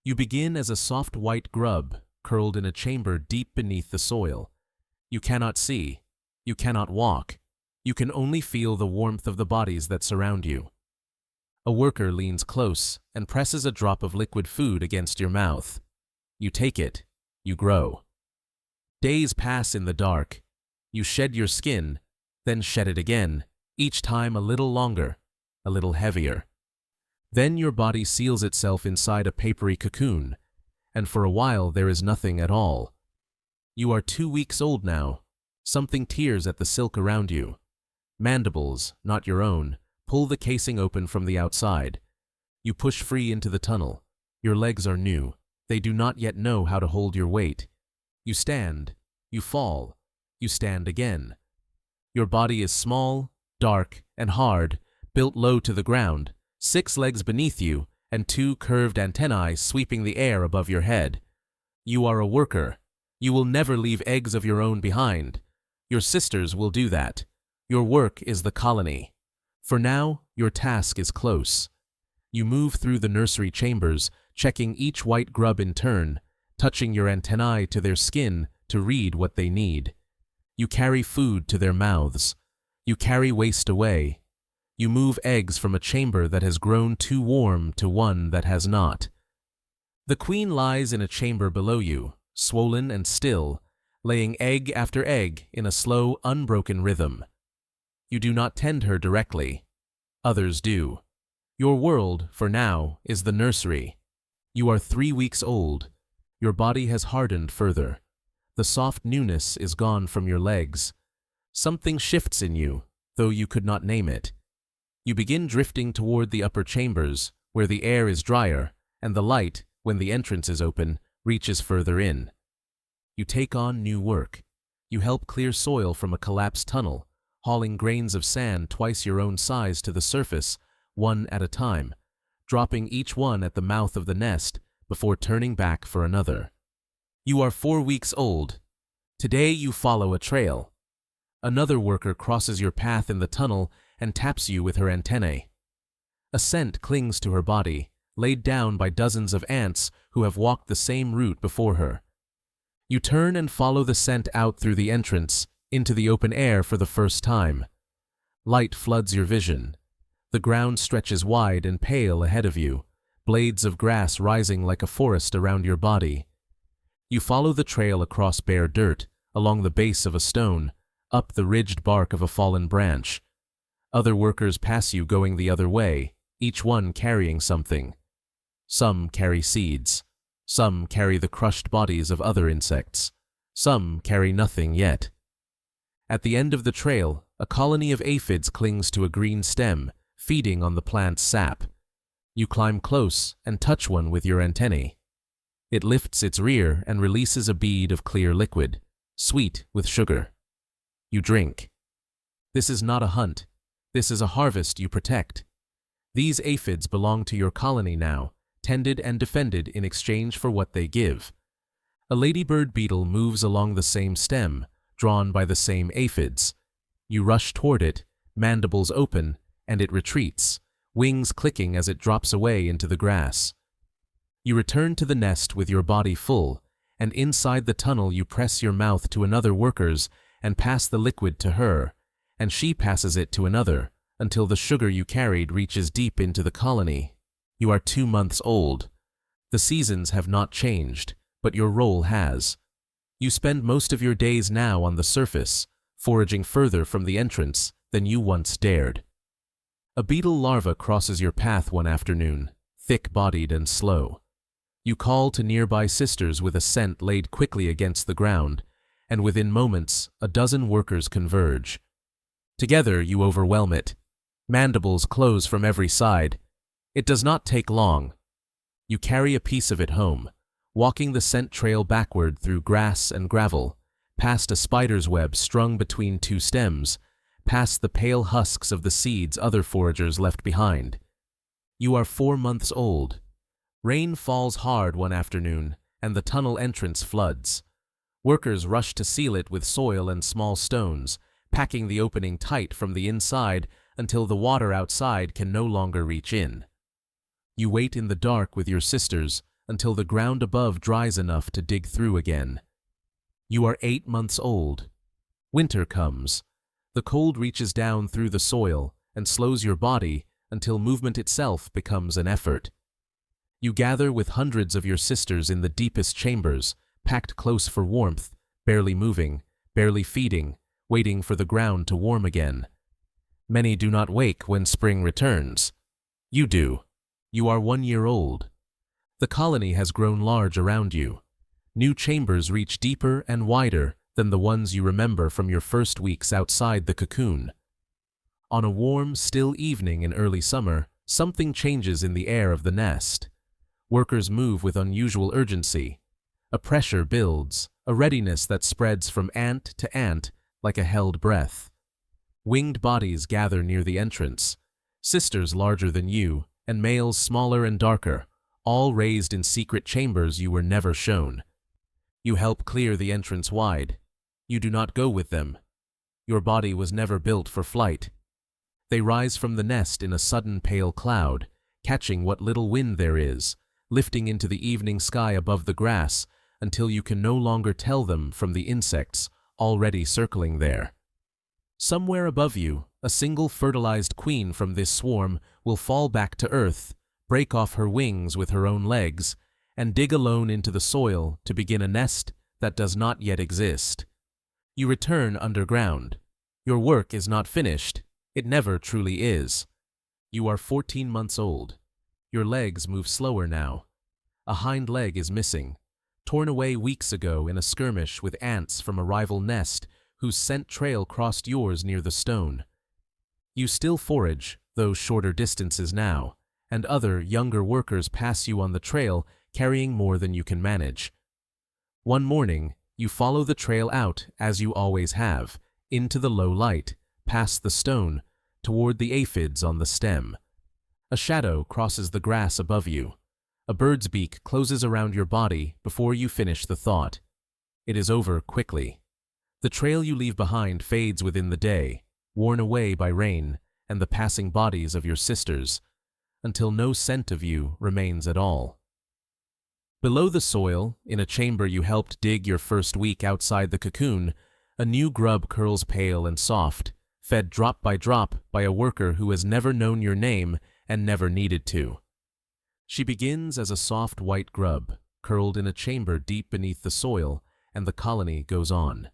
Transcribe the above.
You begin as a soft white grub, curled in a chamber deep beneath the soil. You cannot see. You cannot walk. You can only feel the warmth of the bodies that surround you. A worker leans close and presses a drop of liquid food against your mouth. You take it. You grow. Days pass in the dark. You shed your skin, then shed it again, each time a little longer, a little heavier. Then your body seals itself inside a papery cocoon, and for a while there is nothing at all. You are 2 weeks old now. Something tears at the silk around you. Mandibles, not your own, pull the casing open from the outside. You push free into the tunnel. Your legs are new. They do not yet know how to hold your weight. You stand. You fall. You stand again. Your body is small, dark, and hard, built low to the ground, 6 legs beneath you, and 2 curved antennae sweeping the air above your head. You are a worker. You will never leave eggs of your own behind. Your sisters will do that. Your work is the colony. For now, your task is close. You move through the nursery chambers, checking each white grub in turn, touching your antennae to their skin to read what they need. You carry food to their mouths. You carry waste away. You move eggs from a chamber that has grown too warm to one that has not. The queen lies in a chamber below you, swollen and still, laying egg after egg in a slow, unbroken rhythm. You do not tend her directly. Others do. Your world, for now, is the nursery. You are 3 weeks old. Your body has hardened further. The soft newness is gone from your legs. Something shifts in you, though you could not name it. You begin drifting toward the upper chambers, where the air is drier, and the light, when the entrance is open, reaches further in. You take on new work. You help clear soil from a collapsed tunnel, hauling grains of sand twice your own size to the surface, one at a time, dropping each one at the mouth of the nest before turning back for another. You are 4 weeks old. Today you follow a trail. Another worker crosses your path in the tunnel and taps you with her antennae. A scent clings to her body, laid down by dozens of ants who have walked the same route before her. You turn and follow the scent out through the entrance, into the open air for the first time. Light floods your vision. The ground stretches wide and pale ahead of you, blades of grass rising like a forest around your body. You follow the trail across bare dirt, along the base of a stone, up the ridged bark of a fallen branch. Other workers pass you going the other way, each one carrying something. Some carry seeds. Some carry the crushed bodies of other insects. Some carry nothing yet. At the end of the trail, a colony of aphids clings to a green stem, feeding on the plant's sap. You climb close and touch one with your antennae. It lifts its rear and releases a bead of clear liquid, sweet with sugar. You drink. This is not a hunt. This is a harvest you protect. These aphids belong to your colony now, tended and defended in exchange for what they give. A ladybird beetle moves along the same stem, drawn by the same aphids. You rush toward it, mandibles open, and it retreats, wings clicking as it drops away into the grass. You return to the nest with your body full, and inside the tunnel you press your mouth to another worker's and pass the liquid to her, and she passes it to another, until the sugar you carried reaches deep into the colony. You are 2 months old. The seasons have not changed, but your role has. You spend most of your days now on the surface, foraging further from the entrance than you once dared. A beetle larva crosses your path one afternoon, thick-bodied and slow. You call to nearby sisters with a scent laid quickly against the ground, and within moments, a dozen workers converge. Together you overwhelm it. Mandibles close from every side. It does not take long. You carry a piece of it home, walking the scent trail backward through grass and gravel, past a spider's web strung between 2 stems, past the pale husks of the seeds other foragers left behind. You are 4 months old. Rain falls hard one afternoon, and the tunnel entrance floods. Workers rush to seal it with soil and small stones, packing the opening tight from the inside until the water outside can no longer reach in. You wait in the dark with your sisters, until the ground above dries enough to dig through again. You are 8 months old. Winter comes. The cold reaches down through the soil and slows your body until movement itself becomes an effort. You gather with hundreds of your sisters in the deepest chambers, packed close for warmth, barely moving, barely feeding, waiting for the ground to warm again. Many do not wake when spring returns. You do. You are 1 year old. The colony has grown large around you. New chambers reach deeper and wider than the ones you remember from your first weeks outside the cocoon. On a warm, still evening in early summer, something changes in the air of the nest. Workers move with unusual urgency. A pressure builds, a readiness that spreads from ant to ant like a held breath. Winged bodies gather near the entrance, sisters larger than you, and males smaller and darker, all raised in secret chambers you were never shown. You help clear the entrance wide. You do not go with them. Your body was never built for flight. They rise from the nest in a sudden pale cloud, catching what little wind there is, lifting into the evening sky above the grass until you can no longer tell them from the insects already circling there. Somewhere above you, a single fertilized queen from this swarm will fall back to earth, break off her wings with her own legs, and dig alone into the soil to begin a nest that does not yet exist. You return underground. Your work is not finished. It never truly is. You are 14 months old. Your legs move slower now. A hind leg is missing, torn away weeks ago in a skirmish with ants from a rival nest whose scent trail crossed yours near the stone. You still forage, though shorter distances now, and other, younger workers pass you on the trail carrying more than you can manage. One morning, you follow the trail out, as you always have, into the low light, past the stone, toward the aphids on the stem. A shadow crosses the grass above you. A bird's beak closes around your body before you finish the thought. It is over quickly. The trail you leave behind fades within the day, worn away by rain and the passing bodies of your sisters, until no scent of you remains at all. Below the soil, in a chamber you helped dig your first week outside the cocoon, a new grub curls pale and soft, fed drop by a worker who has never known your name and never needed to. She begins as a soft white grub, curled in a chamber deep beneath the soil, and the colony goes on.